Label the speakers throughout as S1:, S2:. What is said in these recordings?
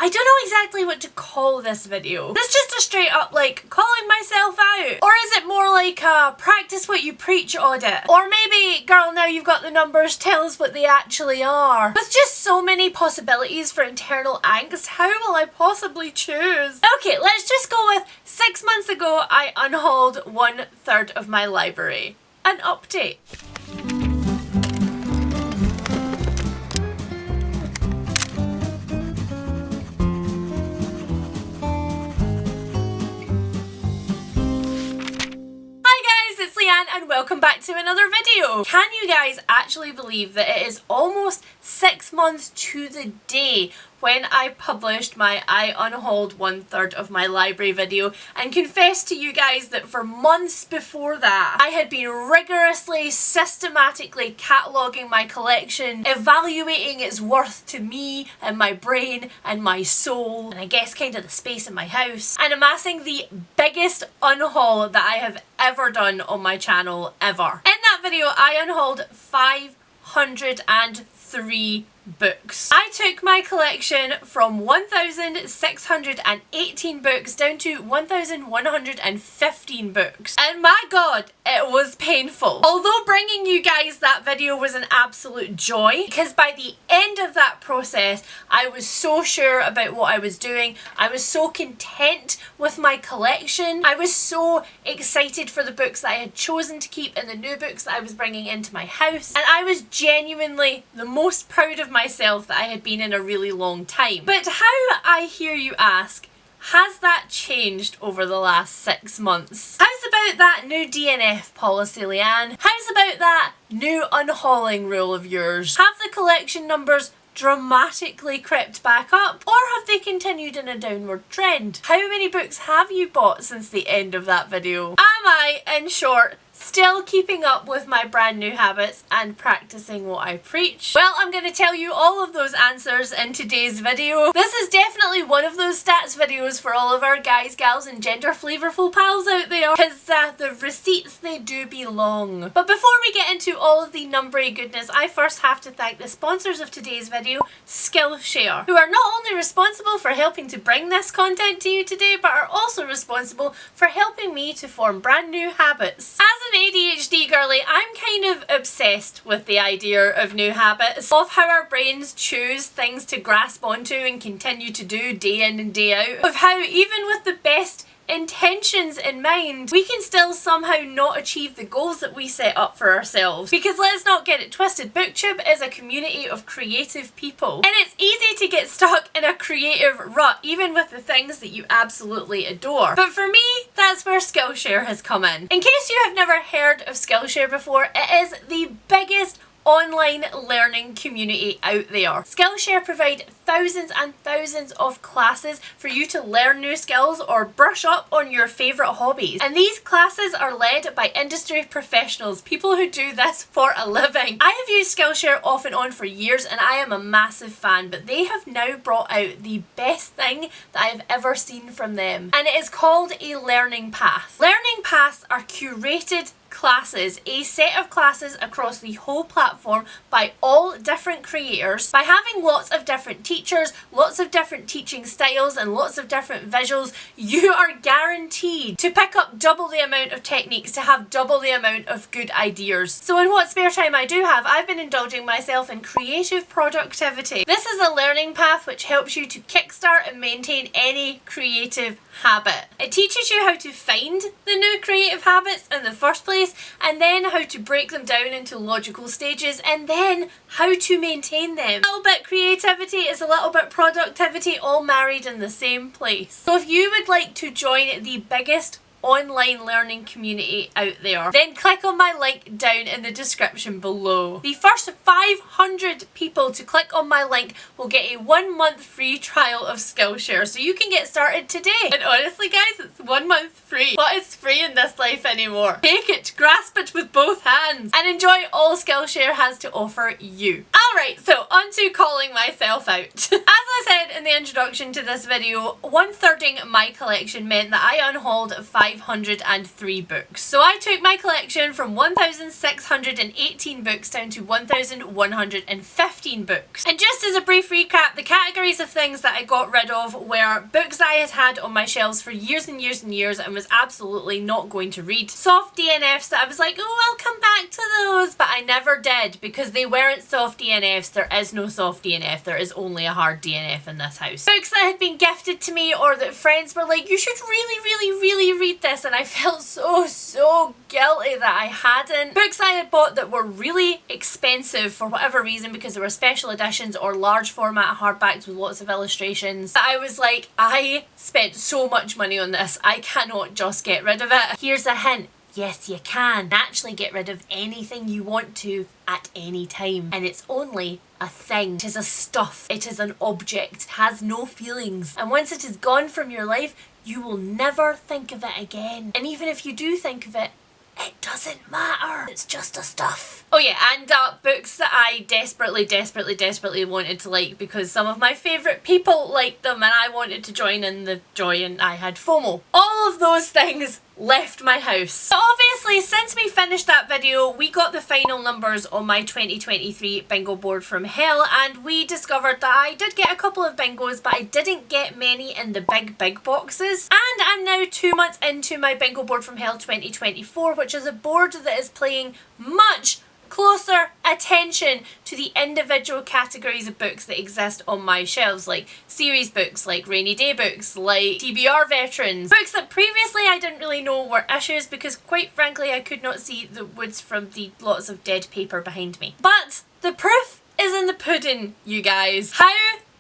S1: I don't know exactly what to call this video. This just a straight up like calling myself out. Or is it more like a practice what you preach audit? Or maybe, girl, now you've got the numbers, tell us what they actually are. With just so many possibilities for internal angst, how will I possibly choose? Okay, let's just go with 6 months ago I unhauled 1/3 of my library. An update. And welcome back to another video. Can you guys actually believe that it is almost 6 months to the day when I published my I unhauled 1/3 of my library video, and confess to you guys that for months before that I had been rigorously, systematically cataloguing my collection, evaluating its worth to me and my brain and my soul, and I guess kind of the space in my house, and amassing the biggest unhaul that I have ever done on my channel ever. In that video I unhauled 503 books. I took my collection from 1,618 books down to 1,115 books. And my god, it was painful. Although bringing you guys that video was an absolute joy, because by the end of that process, I was so sure about what I was doing. I was so content with my collection. I was so excited for the books that I had chosen to keep and the new books that I was bringing into my house. And I was genuinely the most proud of myself that I had been in a really long time. But how, I hear you ask, has that changed over the last 6 months? How's about that new DNF policy, Leanne? How's about that new unhauling rule of yours? Have the collection numbers dramatically crept back up, or have they continued in a downward trend? How many books have you bought since the end of that video? Am I, in short, still keeping up with my brand new habits and practicing what I preach? Well, I'm going to tell you all of those answers in today's video. This is definitely one of those stats videos for all of our guys, gals and gender flavorful pals out there, because the receipts, they do belong. But before we get into all of the numbery goodness, I first have to thank the sponsors of today's video, Skillshare, who are not only responsible for helping to bring this content to you today, but are also responsible for helping me to form brand new habits. As an ADHD girly, I'm kind of obsessed with the idea of new habits, of how our brains choose things to grasp onto and continue to do day in and day out, of how even with the best intentions in mind, we can still somehow not achieve the goals that we set up for ourselves. Because let's not get it twisted, BookTube is a community of creative people, and it's easy to get stuck in a creative rut even with the things that you absolutely adore. But for me, that's where Skillshare has come in. In case you have never heard of Skillshare before, it is the biggest online learning community out there. Skillshare provide thousands and thousands of classes for you to learn new skills or brush up on your favourite hobbies. And these classes are led by industry professionals, people who do this for a living. I have used Skillshare off and on for years and I am a massive fan, but they have now brought out the best thing that I have ever seen from them, and it is called a learning path. Learning paths are curated classes, a set of classes across the whole platform by all different creators. By having lots of different teachers, lots of different teaching styles and lots of different visuals, you are guaranteed to pick up double the amount of techniques, to have double the amount of good ideas. So in what spare time I do have, I've been indulging myself in creative productivity. This is a learning path which helps you to kickstart and maintain any creative habit. It teaches you how to find the new creative habits in the first place, and then how to break them down into logical stages, and then how to maintain them. A little bit creativity is a little bit productivity, all married in the same place. So if you would like to join the biggest online learning community out there, then click on my link down in the description below. The first 500 people to click on my link will get a 1 month free trial of Skillshare, so you can get started today. And honestly guys, it's 1 month free. What is free in this life anymore? Take it, grasp it with both hands, and enjoy all Skillshare has to offer you. Alright, so on to calling myself out. As I said in the introduction to this video, 1/3ing my collection meant that I unhauled 5 1,503 books. So I took my collection from 1,618 books down to 1,115 books. And just as a brief recap, the categories of things that I got rid of were books I had had on my shelves for years and years and years and was absolutely not going to read. Soft DNFs that I was like, oh, I'll come back to those, but I never did because they weren't soft DNFs. There is no soft DNF, there is only a hard DNF in this house. Books that had been gifted to me or that friends were like, you should really read this, and I felt so guilty that I hadn't. Books I had bought that were really expensive for whatever reason because they were special editions or large format hardbacks with lots of illustrations, that I was like, I spent so much money on this, I cannot just get rid of it. Here's a hint. Yes, you can actually get rid of anything you want to at any time. And it's only a thing. It is a stuff. It is an object. It has no feelings. And once it is gone from your life, you will never think of it again. And even if you do think of it, it doesn't matter. It's just a stuff. Oh yeah, and books that I desperately wanted to like because some of my favourite people liked them and I wanted to join in the joy and I had FOMO. All of those things left my house. So obviously, since we finished that video, we got the final numbers on my 2023 bingo board from hell, and we discovered that I did get a couple of bingos, but I didn't get many in the big boxes. And I'm now 2 months into my bingo board from hell 2024, which is a board that is playing much closer attention to the individual categories of books that exist on my shelves, like series books, like rainy day books, like TBR veterans, books that previously I didn't really know were issues because quite frankly I could not see the woods from the lots of dead paper behind me. But the proof is in the pudding, you guys. How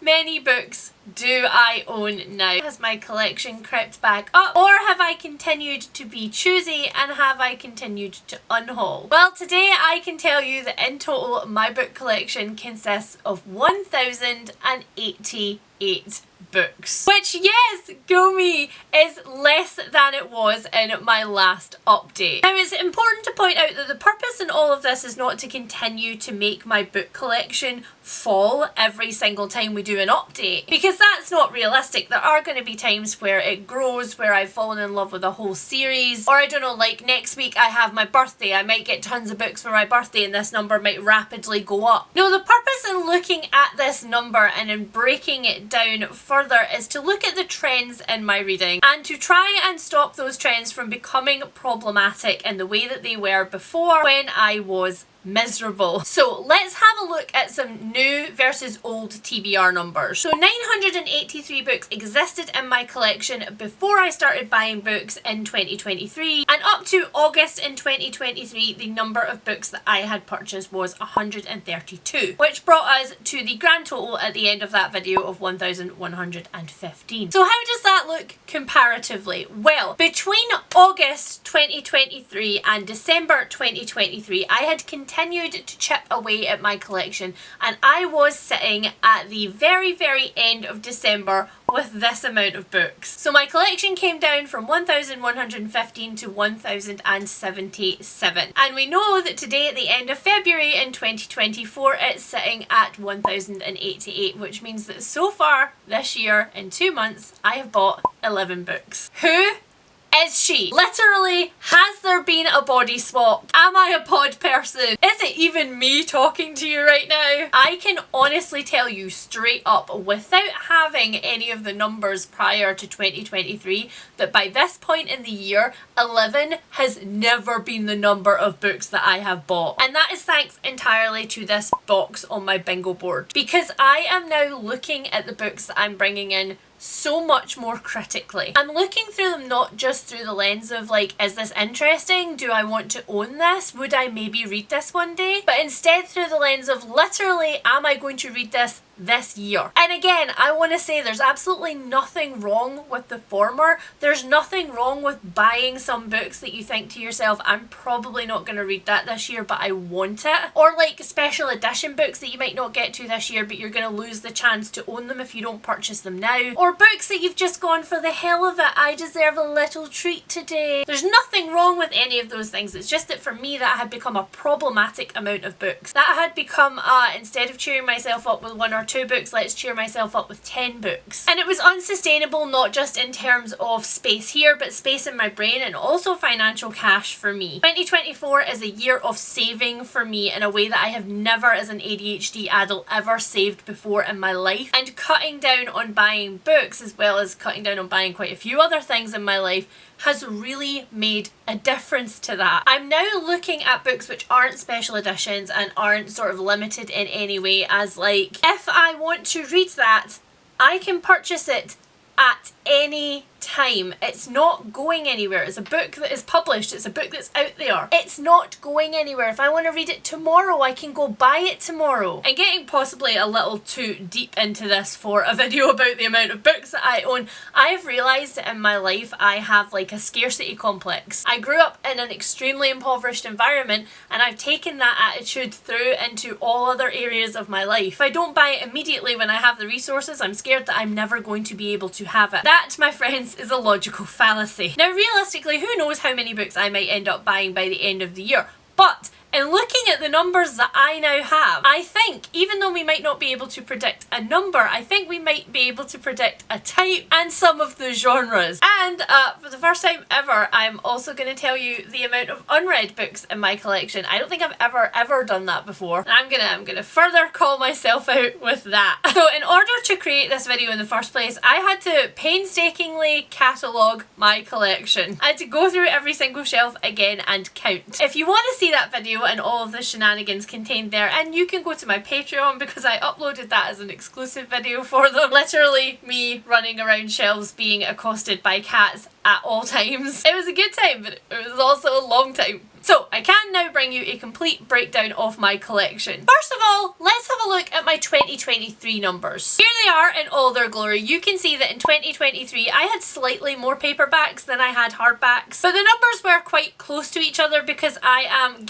S1: many books do I own now? Has my collection crept back up, or have I continued to be choosy and have I continued to unhaul? Well, today I can tell you that in total my book collection consists of 1,088 books, which, yes, go me, is less than it was in my last update. Now, it's important to point out that the purpose in all of this is not to continue to make my book collection fall every single time we do an update, because that's not realistic. There are going to be times where it grows, where I've fallen in love with a whole series, or I don't know, like next week I have my birthday, I might get tons of books for my birthday and this number might rapidly go up. No, the purpose in looking at this number and in breaking it down further is to look at the trends in my reading and to try and stop those trends from becoming problematic in the way that they were before when I was miserable. So let's have a look at some new versus old TBR numbers. So 983 books existed in my collection before I started buying books in 2023, and up to August in 2023 the number of books that I had purchased was 132, which brought us to the grand total at the end of that video of 1,115. So how does that look comparatively? Well, between August 2023 and December 2023 I had continued to chip away at my collection, and I was sitting at the very end of December with this amount of books. So my collection came down from 1,115 to 1,077, and we know that today at the end of February in 2024 it's sitting at 1,088, which means that so far this year in 2 months I have bought 11 books. Who is she? Literally, has there been a body swap? Am I a pod person? Is it even me talking to you right now? I can honestly tell you straight up, without having any of the numbers prior to 2023, that by this point in the year, 11 has never been the number of books that I have bought. And that is thanks entirely to this box on my bingo board, because I am now looking at the books that I'm bringing in so much more critically. I'm looking through them not just through the lens of like, is this interesting? Do I want to own this? Would I maybe read this one day? But instead through the lens of literally, am I going to read this year? And again, I want to say there's absolutely nothing wrong with the former. There's nothing wrong with buying some books that you think to yourself, I'm probably not going to read that this year, but I want it. Or like special edition books that you might not get to this year, but you're going to lose the chance to own them if you don't purchase them now. Or books that you've just gone for the hell of it, I deserve a little treat today. There's nothing wrong with any of those things. It's just that for me that had become a problematic amount of books. That had become, instead of cheering myself up with 1 or 2 books, let's cheer myself up with 10 books. And it was unsustainable, not just in terms of space here, but space in my brain and also financial cash for me. 2024 is a year of saving for me in a way that I have never as an ADHD adult ever saved before in my life. And cutting down on buying books, as well as cutting down on buying quite a few other things in my life, has really made a difference to that. I'm now looking at books which aren't special editions and aren't sort of limited in any way as like, if I want to read that, I can purchase it at any time. It's not going anywhere. It's a book that is published. It's a book that's out there. It's not going anywhere. If I want to read it tomorrow, I can go buy it tomorrow. And getting possibly a little too deep into this for a video about the amount of books that I own, I've realised that in my life I have like a scarcity complex. I grew up in an extremely impoverished environment and I've taken that attitude through into all other areas of my life. If I don't buy it immediately when I have the resources, I'm scared that I'm never going to be able to have it. That, my friends, is a logical fallacy. Now realistically, who knows how many books I might end up buying by the end of the year, but in looking at the numbers that I now have, I think, even though we might not be able to predict a number, I think we might be able to predict a type and some of the genres. And for the first time ever, I'm also going to tell you the amount of unread books in my collection. I don't think I've ever done that before. And I'm gonna further call myself out with that. So in order to create this video in the first place, I had to painstakingly catalogue my collection. I had to go through every single shelf again and count. If you want to see that video and all of the shenanigans contained there, and you can go to my Patreon because I uploaded that as an exclusive video for them. Literally me running around shelves being accosted by cats at all times. It was a good time, but it was also a long time. So I can now bring you a complete breakdown of my collection. First of all, let's have a look at my 2023 numbers. Here they are in all their glory. You can see that in 2023 I had slightly more paperbacks than I had hardbacks, but the numbers were quite close to each other because I am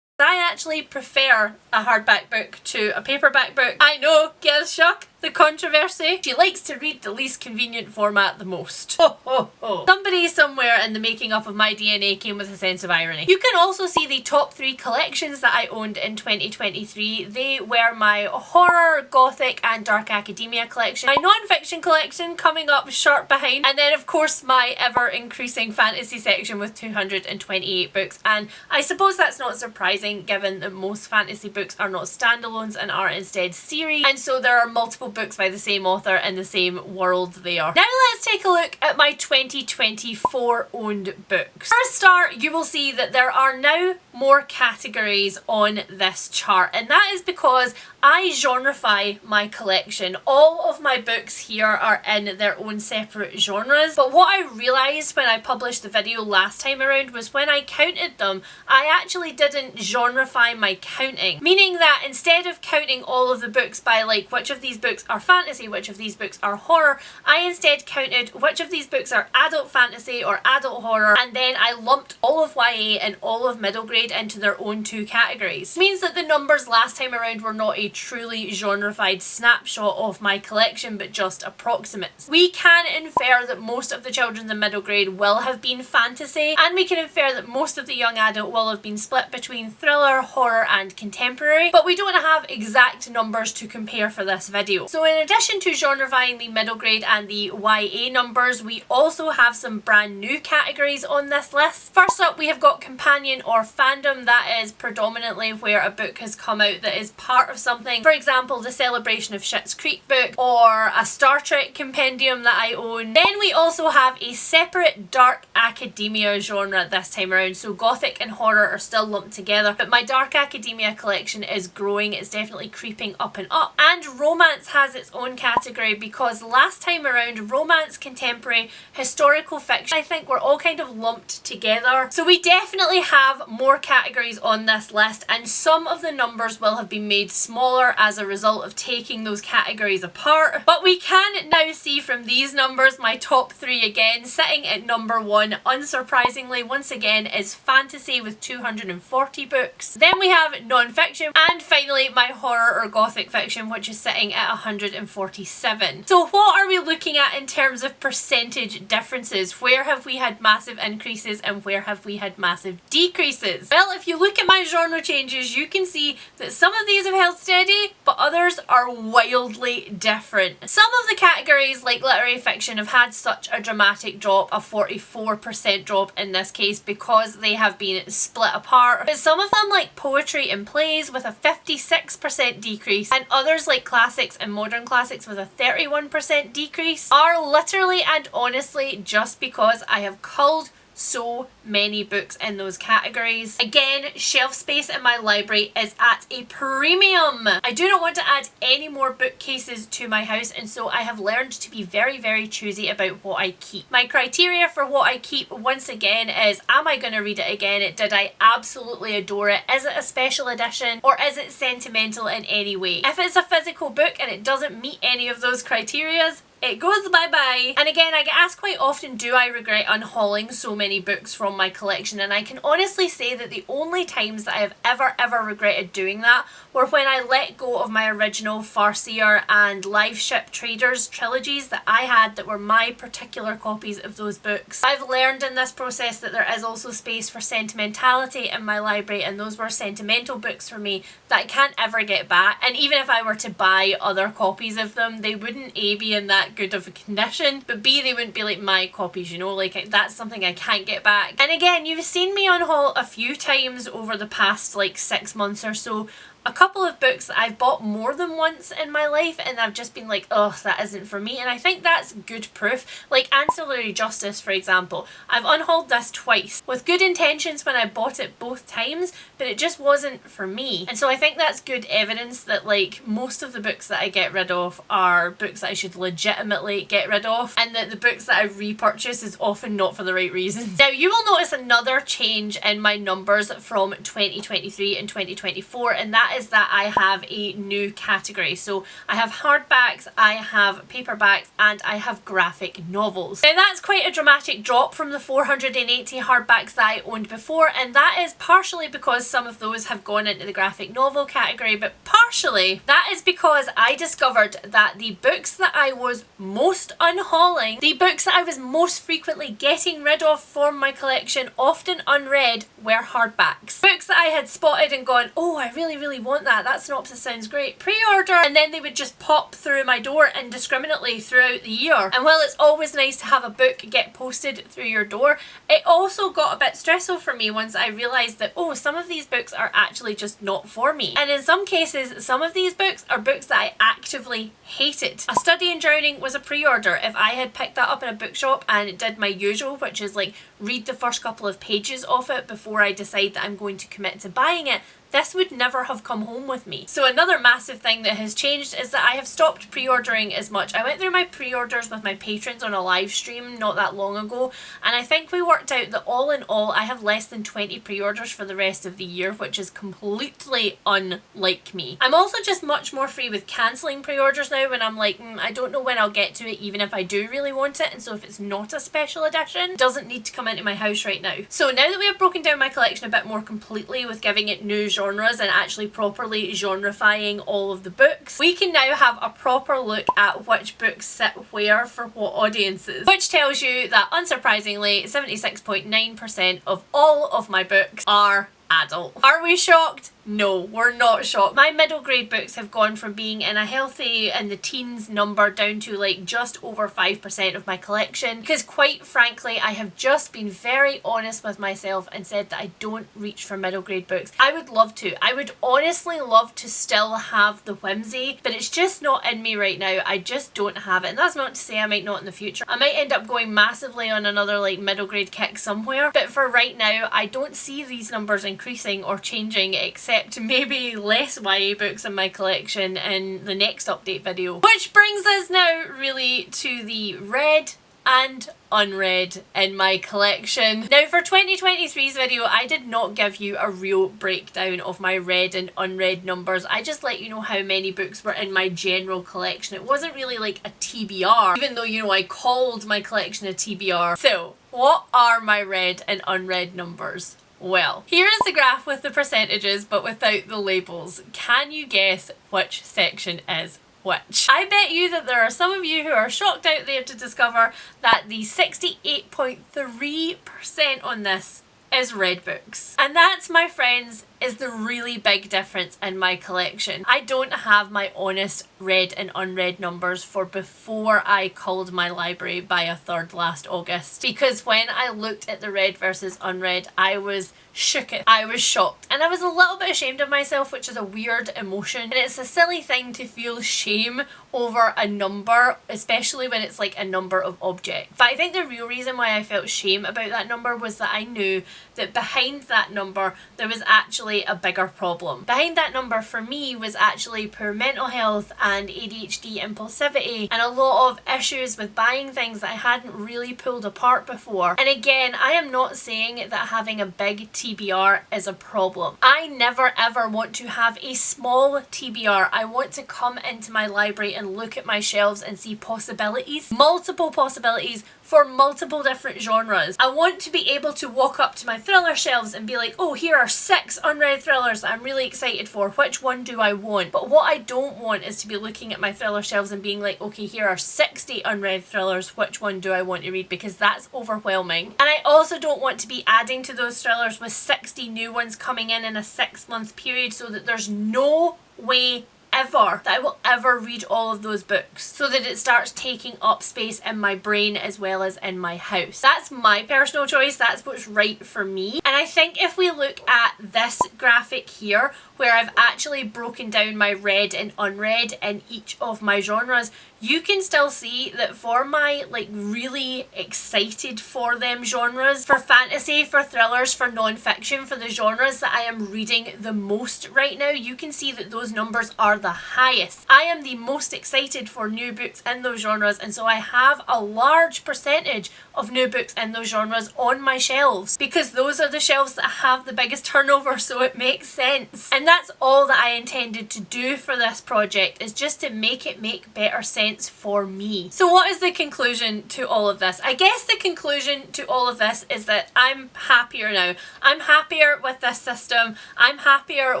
S1: I actually prefer a hardback book to a paperback book. I know, get a shock. The controversy. She likes to read the least convenient format the most. Ho ho ho. Somebody somewhere in the making up of my DNA came with a sense of irony. You can also see the top 3 collections that I owned in 2023. They were my horror, gothic and dark academia collection, my non-fiction collection coming up short behind, and then of course my ever increasing fantasy section with 228 books. And I suppose that's not surprising given that most fantasy books are not standalones and are instead series, and so there are multiple books by the same author in the same world they are. Now let's take a look at my 2024 owned books. For a start, you will see that there are now more categories on this chart, and that is because I genreify my collection. All of my books here are in their own separate genres, but what I realised when I published the video last time around was when I counted them, I actually didn't genreify my counting, meaning that instead of counting all of the books by like which of these books are fantasy, which of these books are horror, I instead counted which of these books are adult fantasy or adult horror, and then I lumped all of YA and all of middle grade into their own 2 categories. It means that the numbers last time around were not a truly genreified snapshot of my collection, but just approximates. We can infer that most of the children's and middle grade will have been fantasy, and we can infer that most of the young adult will have been split between thriller, horror and contemporary, but we don't have exact numbers to compare for this video. So in addition to genreifying the middle grade and the YA numbers, we also have some brand new categories on this list. First up, we have got companion or fandom. That is predominantly where a book has come out that is part of something. For example, the Celebration of Schitt's Creek book or a Star Trek compendium that I own. Then we also have a separate dark academia genre this time around. So gothic and horror are still lumped together, but my dark academia collection is growing. It's definitely creeping up and up. And romance has its own category because last time around romance, contemporary, historical fiction, I think were all kind of lumped together. So we definitely have more categories on this list, and some of the numbers will have been made smaller as a result of taking those categories apart. But we can now see from these numbers my top 3 again. Sitting at number 1, unsurprisingly, once again, is fantasy with 240 books. Then we have non-fiction, and finally my horror or gothic fiction, which is sitting at 447. So what are we looking at in terms of percentage differences? Where have we had massive increases and where have we had massive decreases? Well, if you look at my genre changes, you can see that some of these have held steady, but others are wildly different. Some of the categories, like literary fiction, have had such a dramatic drop, a 44% drop in this case, because they have been split apart. But some of them, like poetry and plays, with a 56% decrease, and others like classics and modern classics with a 31% decrease, are literally and honestly just because I have culled so many books in those categories. Again, shelf space in my library is at a premium. I do not want to add any more bookcases to my house, and so I have learned to be very, very choosy about what I keep. My criteria for what I keep, once again, is am I going to read it again? Did I absolutely adore it? Is it a special edition, or is it sentimental in any way? If it's a physical book and it doesn't meet any of those criterias, it goes bye-bye. And again, I get asked quite often, do I regret unhauling so many books from my collection? And I can honestly say that the only times that I have ever regretted doing that were when I let go of my original Farseer and Live Ship Traders trilogies that I had that were my particular copies of those books. I've learned in this process that there is also space for sentimentality in my library, and those were sentimental books for me that I can't ever get back. And even if I were to buy other copies of them, they wouldn't A, be in that good of a condition, but B, they wouldn't be like my copies, you know, like that's something I can't get back. And again, you've seen me unhaul a few times over the past like 6 months or so. A couple of books that I've bought more than once in my life and I've just been like, oh, that isn't for me. And I think that's good proof. Like Ancillary Justice, for example. I've unhauled this twice with good intentions when I bought it both times, but it just wasn't for me. And so I think that's good evidence that like most of the books that I get rid of are books that I should legitimately get rid of, and that the books that I repurchase is often not for the right reasons. Now, you will notice another change in my numbers from 2023 and 2024, and that is that I have a new category. So I have hardbacks, I have paperbacks, and I have graphic novels. Now that's quite a dramatic drop from the 480 hardbacks that I owned before, and that is partially because some of those have gone into the graphic novel category, but partially that is because I discovered that the books that I was most unhauling, the books that I was most frequently getting rid of from my collection, often unread, were hardbacks. Books that I had spotted and gone, oh, I really want that synopsis sounds great, pre-order, and then they would just pop through my door indiscriminately throughout the year. And while it's always nice to have a book get posted through your door, it also got a bit stressful for me once I realised that, oh, some of these books are actually just not for me. And in some cases, some of these books are books that I actively hated. A Study in Drowning was a pre-order. If I had picked that up in a bookshop and did my usual, which is like read the first couple of pages of it before I decide that I'm going to commit to buying it, this would never have come home with me. So another massive thing that has changed is that I have stopped pre-ordering as much. I went through my pre-orders with my patrons on a live stream not that long ago, and I think we worked out that all in all I have less than 20 pre-orders for the rest of the year, which is completely unlike me. I'm also just much more free with cancelling pre-orders now when I'm like, I don't know when I'll get to it, even if I do really want it, and so if it's not a special edition, it doesn't need to come into my house right now. So now that we have broken down my collection a bit more completely with giving it new genres and actually properly genrefying all of the books, we can now have a proper look at which books sit where for what audiences, which tells you that unsurprisingly 76.9% of all of my books are adult. Are we shocked? No, we're not shocked. My middle grade books have gone from being in a healthy in the teens number down to like just over 5% of my collection, because quite frankly I have just been very honest with myself and said that I don't reach for middle grade books. I would love to. I would honestly love to still have the whimsy, but it's just not in me right now. I just don't have it, and that's not to say I might not in the future. I might end up going massively on another like middle grade kick somewhere, but for right now I don't see these numbers increasing or changing, except maybe less YA books in my collection in the next update video. Which brings us now really to the read and unread in my collection. Now for 2023's video, I did not give you a real breakdown of my read and unread numbers. I just let you know how many books were in my general collection. It wasn't really like a TBR, even though, you know, I called my collection a TBR. So what are my read and unread numbers? Well, here is the graph with the percentages but without the labels. Can you guess which section is which. I bet you that there are some of you who are shocked out there to discover that the 68.3% on this is read books. And that, my friends, is the really big difference in my collection. I don't have my honest read and unread numbers for before I culled my library by a third last August, because when I looked at the read versus unread, I was shooketh. I was shocked, and I was a little bit ashamed of myself, which is a weird emotion, and it's a silly thing to feel shame over a number, especially when it's like a number of objects. But I think the real reason why I felt shame about that number was that I knew that behind that number there was actually a bigger problem. Behind that number for me was actually poor mental health and ADHD impulsivity and a lot of issues with buying things that I hadn't really pulled apart before. And again, I am not saying that having a big TBR is a problem. I never ever want to have a small TBR. I want to come into my library and look at my shelves and see possibilities, multiple possibilities for multiple different genres. I want to be able to walk up to my thriller shelves and be like, oh, here are 6 unread thrillers that I'm really excited for. Which one do I want? But what I don't want is to be looking at my thriller shelves and being like, okay, here are 60 unread thrillers. Which one do I want to read? Because that's overwhelming. And I also don't want to be adding to those thrillers with 60 new ones coming in a 6-month period, so that there's no way ever that I will ever read all of those books, so that it starts taking up space in my brain as well as in my house. That's my personal choice. That's what's right for me. And I think if we look at this graphic here, where I've actually broken down my read and unread in each of my genres, you can still see that for my like really excited for them genres, for fantasy, for thrillers, for non-fiction, for the genres that I am reading the most right now, you can see that those numbers are the highest. I am the most excited for new books in those genres, and so I have a large percentage of new books in those genres on my shelves, because those are the shelves that have the biggest turnover, so it makes sense. And that's all that I intended to do for this project, is just to make it make better sense for me. So what is the conclusion to all of this? I guess the conclusion to all of this is that I'm happier now. I'm happier with this system. I'm happier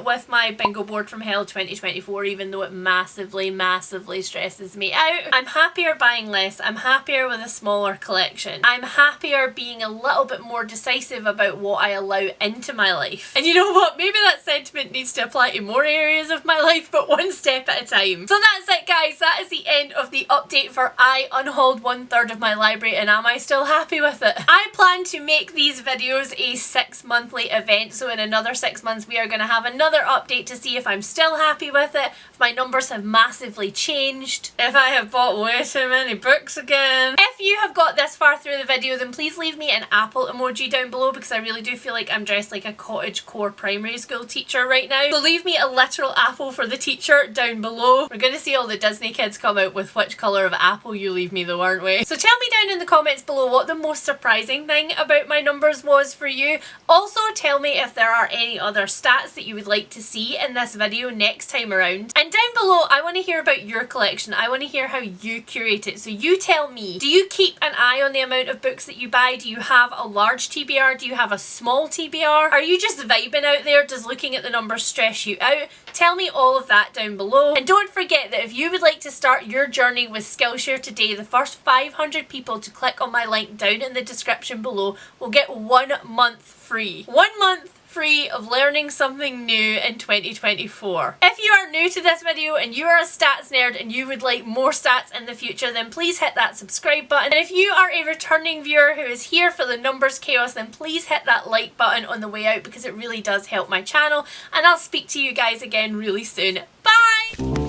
S1: with my bingo board from hell 2024, even though it massively stresses me out. I'm happier buying less. I'm happier with a smaller collection. I'm happier being a little bit more decisive about what I allow into my life. And you know what? Maybe that sentiment needs to apply to more areas of my life, but one step at a time. So that's it, guys. That is the end of the update for I unhauled 1/3 of my library, and am I still happy with it? I plan to make these videos a 6-monthly event, so in another 6 months we are going to have another update to see if I'm still happy with it, if my numbers have massively changed, if I have bought way too many books again. If you have got this far through the video, then please leave me an apple emoji down below, because I really do feel like I'm dressed like a cottagecore primary school teacher right now. So leave me a literal apple for the teacher down below. We're going to see all the Disney kids come out with which colour of apple you leave me though, aren't we? So tell me down in the comments below what the most surprising thing about my numbers was for you. Also tell me if there are any other stats that you would like to see in this video next time around. And down below, I want to hear about your collection. I want to hear how you curate it. So you tell me, do you keep an eye on the amount of books that you buy? Do you have a large TBR? Do you have a small TBR? Are you just vibing out there? Does looking at the numbers stress you out? Tell me all of that down below. And don't forget that if you would like to start your journey with Skillshare today, the first 500 people to click on my link down in the description below will get 1 month free. 1 month free of learning something new in 2024. If you are new to this video and you are a stats nerd and you would like more stats in the future, then please hit that subscribe button. And if you are a returning viewer who is here for the numbers chaos, then please hit that like button on the way out, because it really does help my channel. And I'll speak to you guys again really soon. Bye!